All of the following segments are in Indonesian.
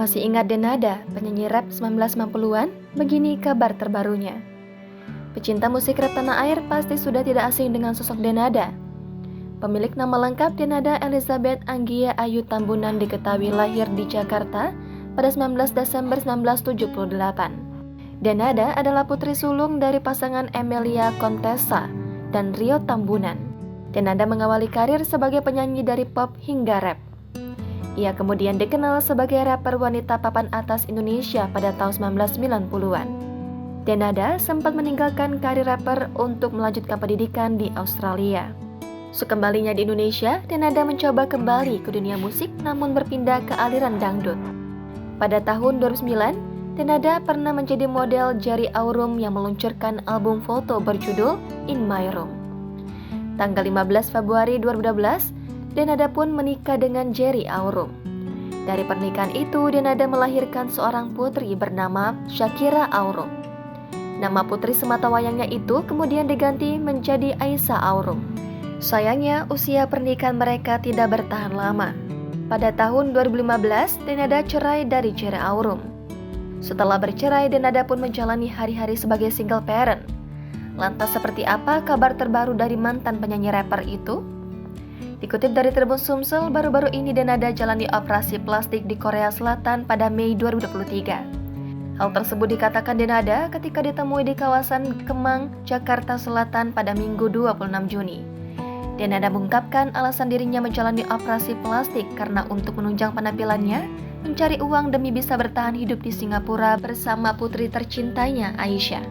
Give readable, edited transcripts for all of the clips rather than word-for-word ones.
Masih ingat Denada, penyanyi rap 1990-an? Begini kabar terbarunya. Pecinta musik rap tanah air pasti sudah tidak asing dengan sosok Denada. Pemilik nama lengkap Denada Elizabeth Anggia Ayu Tambunan diketahui lahir di Jakarta pada 19 Desember 1978. Denada adalah putri sulung dari pasangan Emilia Contessa dan Rio Tambunan. Denada mengawali karir sebagai penyanyi dari pop hingga rap. Ia kemudian dikenal sebagai rapper wanita papan atas Indonesia pada tahun 1990-an. Denada sempat meninggalkan karir rapper untuk melanjutkan pendidikan di Australia. Sekembalinya di Indonesia, Denada mencoba kembali ke dunia musik namun berpindah ke aliran dangdut. Pada tahun 2009, Denada pernah menjadi model Jerry Aurum yang meluncurkan album foto berjudul In My Room. Tanggal 15 Februari 2012, Denada pun menikah dengan Jerry Aurum. Dari pernikahan itu, Denada melahirkan seorang putri bernama Shakira Aurum. Nama putri sematawayangnya itu kemudian diganti menjadi Aisyah Aurum. Sayangnya, usia pernikahan mereka tidak bertahan lama. Pada tahun 2015, Denada cerai dari Jerry Aurum. Setelah bercerai, Denada pun menjalani hari-hari sebagai single parent. Lantas seperti apa kabar terbaru dari mantan penyanyi rapper itu? Dikutip dari Tribun Sumsel, baru-baru ini Denada jalani operasi plastik di Korea Selatan pada Mei 2023. Hal tersebut dikatakan Denada ketika ditemui di kawasan Kemang, Jakarta Selatan pada Minggu 26 Juni. Denada mengungkapkan alasan dirinya menjalani operasi plastik karena untuk menunjang penampilannya, mencari uang demi bisa bertahan hidup di Singapura bersama putri tercintanya Aisyah.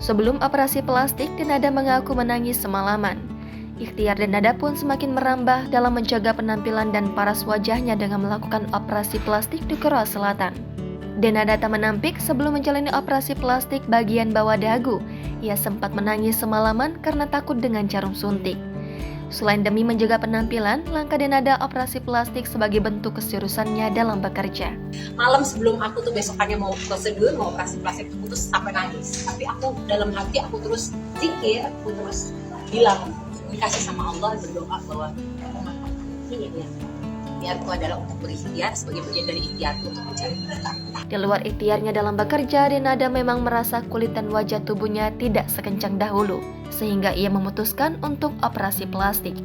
Sebelum operasi plastik, Denada mengaku menangis semalaman. Ikhtiar Denada pun semakin merambah dalam menjaga penampilan dan paras wajahnya dengan melakukan operasi plastik di Korea Selatan. Denada tak menampik sebelum menjalani operasi plastik bagian bawah dagu. Ia sempat menangis semalaman karena takut dengan jarum suntik. Selain demi menjaga penampilan, langkah Denada operasi plastik sebagai bentuk keseriusannya dalam bekerja. Malam sebelum aku tuh besokannya mau prosedur, mau operasi plastik, aku tuh sampai nangis. Tapi aku dalam hati aku terus zikir, aku terus bilang, dikasih sama Allah, berdoa bahwa ini ya, ikhtiarku adalah untuk berikhtiar sebagai bagian dari ikhtiarku untuk mencari nafkah. Di luar ikhtiarnya dalam bekerja, Denada memang merasa kulit dan wajah tubuhnya tidak sekencang dahulu, sehingga ia memutuskan untuk operasi plastik.